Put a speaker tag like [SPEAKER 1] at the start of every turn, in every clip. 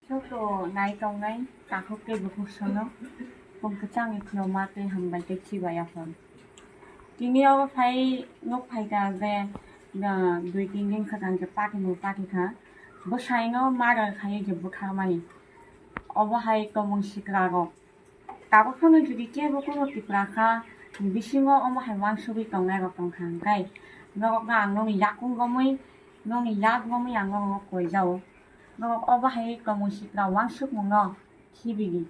[SPEAKER 1] 저도 나이 동나이 다국게 부부서너 본크장이 그놈아들 한발 대치와야 번. Tinio phải ngốc phải cả về là đuổi kinh nghiệm khả năngจะ빠기 못 빠기 가. 뭐 사이노 말을 하여 좀 못하마니. 어버 하이 거문식라고. 따고 손을 주디 깨보고 띠프라카 미싱어 어머 하이 왕수비 동네가 동칸가이. 너가 안놈이 약군 거무이 너이 약 거무이 안 거무 거이자오. 너 어버 하이 거문식라 왕숙 뭔가 키비기.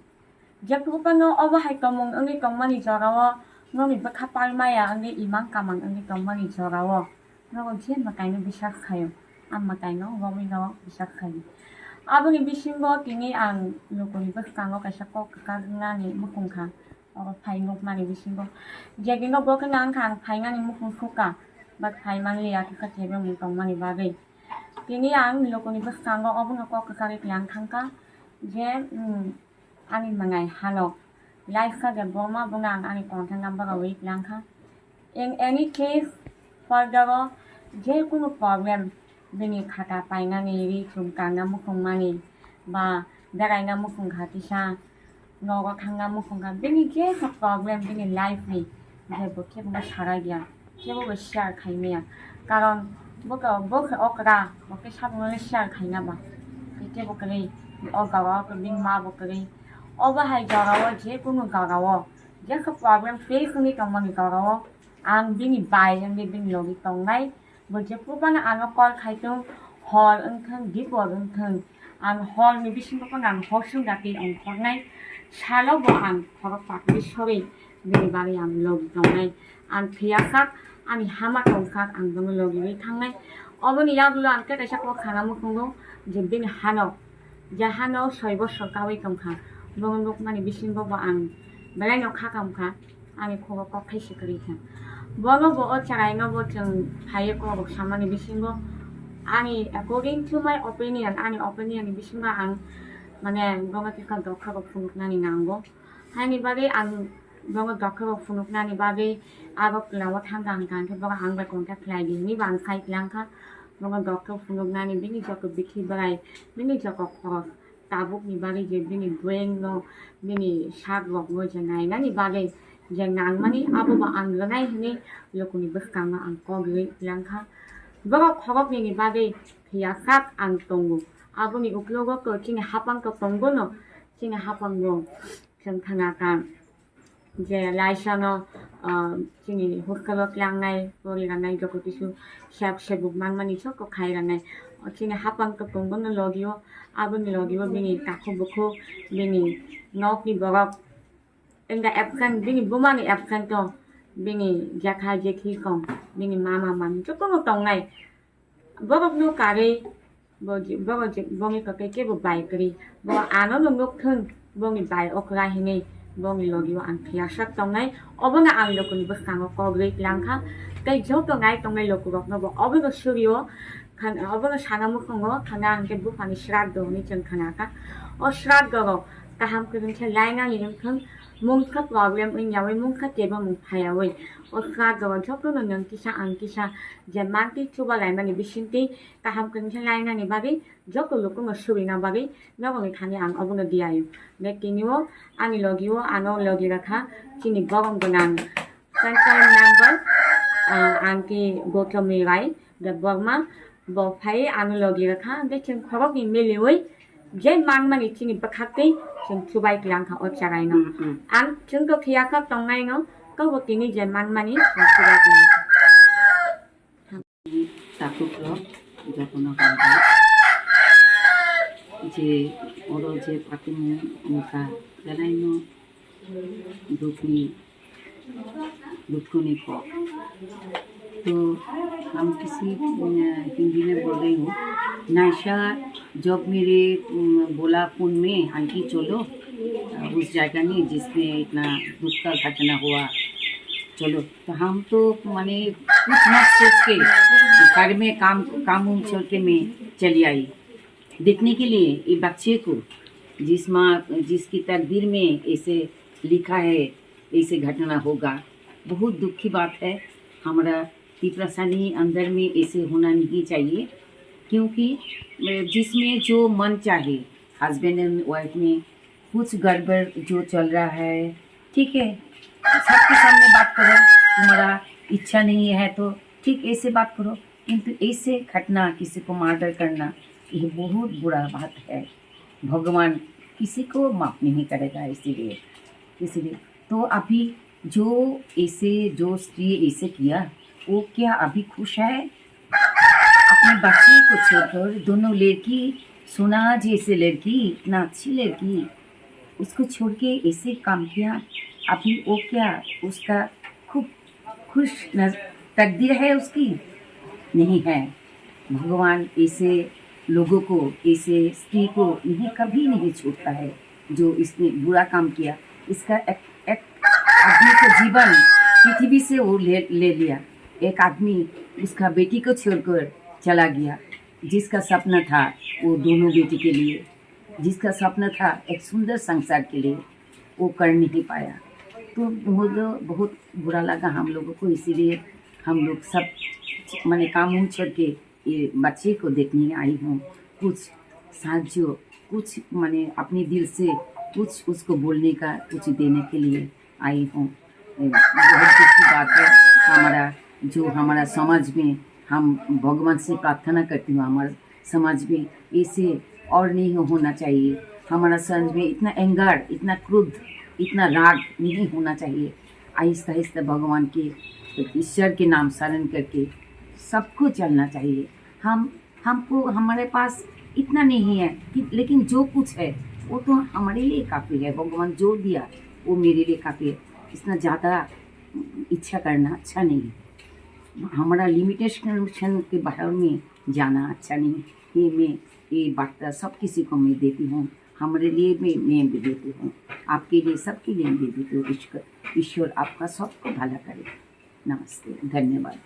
[SPEAKER 1] Jago no 어버 하이 거문 응이 거만이 저라워. 너미 bakha palmaya ang imang kamang ang kamang ijorawo no jen makai no bisa khayo am makai no gomi no bisa khayo abang bisingo tini ang lokoni bakkango kasako kakangani mukungka o phaingok mani bisingo jegi no broken ang khang phaingani mukung khuka bak phaiman liya ka tebe mung tongmani bagai tini ang lokoni bakkango obang ko kakari klang khangka je ani mangai halo Life ka Burma bungang ani contact number away lang ka. In any case, further, je kuno problem bini khata painga ni ri chum kanga mukung mani ba darai nga mukung khati sa noga khanga mukung ka bini je sa problem bini life ni je boke bunga sarai dia je bo share khaimia karon boka okra boke sabunga share khaina ba kete bokari ogawa ko bing ma bokari 어버 하이 저라워 제 꿈은 가라워 제그 프로그램 페이스니 kamani 가라워 ang bini bai ang bini logi tongnai bo je pubana ang kol khaitung hall angthang dipo angthang ang hall ni bisin ko ang hosung dati ang khornai salo bo ang khoro pakri sori bini bari ang logi tongnai ang phiasak ani hama tongkak ang dong logi ni thangnai oboni yaglo ang ka kaisa ko khana mukhungo je bini hano jahano soibo sokawi kamkha Bong mani bisin bo ang balai no khakam kha ani khogo ko khaisi kari kha bono bo o charai no bo chung phai ko bo samani bisin bo ani according to my opinion ani opinion bisin ba ang mane bonga tikka dokha ko phunuk nani nango hani bage ang bonga dokha ko phunuk nani bage abo klawa thangang kan ke boga ang ba kontak klai gi ni bang khai klang kha bonga dokha phunuk nani bini joko bikhi barai bini joko khos tabuk ni bagi je bini brain no bini sharp rock mo jangai nani bagi jangang mani abo ba ang lanai ni lokuni beskanga ang kogri langkha baga khogok ni bagi phiasak ang tongu abo ni uklogo ko ching hapang ko tongo no ching hapang go chang thanga ka je laisa no ching hukalo klangai pori rangai joko tisu shap shebuk man mani chok ko khai rangai ching hapang ko tongo no logio abang logio bini kakho bukho bini nok ni borok enga abkan bini bumani abkan to bini jakha jekhi kom bini mama man chokong tongnai borok no kare boji bongi ka ke bo bai kri bo ano no nok thun bongi bai okra hini bongi logio ang phiasak tongnai obanga ang lokuni bakang ko gre langkha kai jok tongai tongai lokurok no bo obanga suryo kan obanga sanamu kongo kana angke bu pani shrak do ni chang kana ka o shrak go kaham kun che laina ni khang mung kha problem in yawi mung kha teba mung phayawai o shrak go chok no nang kisa ang kisa jaman ti chuba lai mani bisinti kaham kun che laina ni bagi jok lo ko surina bagi no go ni khani ang obanga diayu ne kinyo ani logio ano logi rakha chini bogong gonang sankai number angki go to me right the Burma bo phai analogi rakha de chen khorok ni melioi je mang mani chini bakhakti chen chubai klang kha o charai no an chen ko khia ka tongai no ko bo tini je mang mani chubai klang
[SPEAKER 2] তাকুকলো যখন আমরা যে ওরো যে পাতিমু মুখা জানাইনো दुखनी को तो हम किसी हिंदी में बोल रही हूँ नायशा जब मेरे बोला फोन में आंटी चलो उस जगह नहीं जिसमें इतना दुख का घटना हुआ चलो तो हम तो माने कुछ न सोच के घर में काम छोड़ के मैं चली आई देखने के लिए ये बच्चे को जिसकी तकदीर में ऐसे लिखा है ऐसे घटना होगा बहुत दुख की बात है हमारा कि परेशानी अंदर में ऐसे होना नहीं चाहिए, क्योंकि जिसमें जो मन चाहे, हस्बैंड एंड वाइफ में कुछ गड़बड़ जो चल रहा है, ठीक है, सबके सामने बात करो, तुम्हारा इच्छा नहीं है तो ठीक ऐसे बात करो, किंतु ऐसे घटना, किसी को मर्डर करना, ये बहुत बुरा बात है। भगवान किसी को माफ नहीं करेगा, इसीलिए तो अभी जो स्त्री ऐसे किया, वो क्या अभी खुश है? अपने बच्चे को छोड़कर, दोनों लड़की, सोना जैसे लड़की, इतना अच्छी लड़की, उसको छोड़ के ऐसे काम किया। अभी वो क्या उसका खूब खुश तकदीर है उसकी? नहीं है। भगवान ऐसे लोगों को, ऐसे स्त्री को कभी नहीं छोड़ता है जो इसने बुरा काम किया। इसका एक आदमी को जीवन पृथ्वी से वो ले लिया। एक आदमी उसका बेटी को छोड़कर चला गया, जिसका सपना था वो दोनों बेटी के लिए, जिसका सपना था एक सुंदर संसार के लिए, वो कर नहीं पाया। तो बहुत बुरा लगा हम लोगों को। इसीलिए हम लोग सब मैंने काम छोड़ के ये बच्चे को देखने आई हूँ। कुछ साहाଯ୍य, कुछ मैंने अपने दिल से कुछ उसको बोलने का, कुछ देने के लिए आई हूँ। बहुत अच्छी बात है। हमारा समाज में, हम भगवान से प्रार्थना करती हूँ, हमारे समाज में ऐसे और नहीं होना चाहिए। हमारा समाज में इतना एंगर, इतना क्रोध, इतना राग नहीं होना चाहिए। आहिस्ता आहिस्ता भगवान के, ईश्वर के नाम शरण करके सबको चलना चाहिए। हमको हमारे पास इतना नहीं है लेकिन जो कुछ है वो तो हमारे लिए काफ़ी है। भगवान जो दिया वो मेरे लिए काफ़ी है। इतना ज़्यादा इच्छा करना अच्छा नहीं। हमारा लिमिटेशन के बाहर में जाना अच्छा नहीं। ये वार्ता सब किसी को मैं देती हूँ, हमारे लिए मैं भी देती हूँ, आपके लिए, सबके लिए भी देती हूँ। ईश्वर आपका सबको भला करे। नमस्ते, धन्यवाद।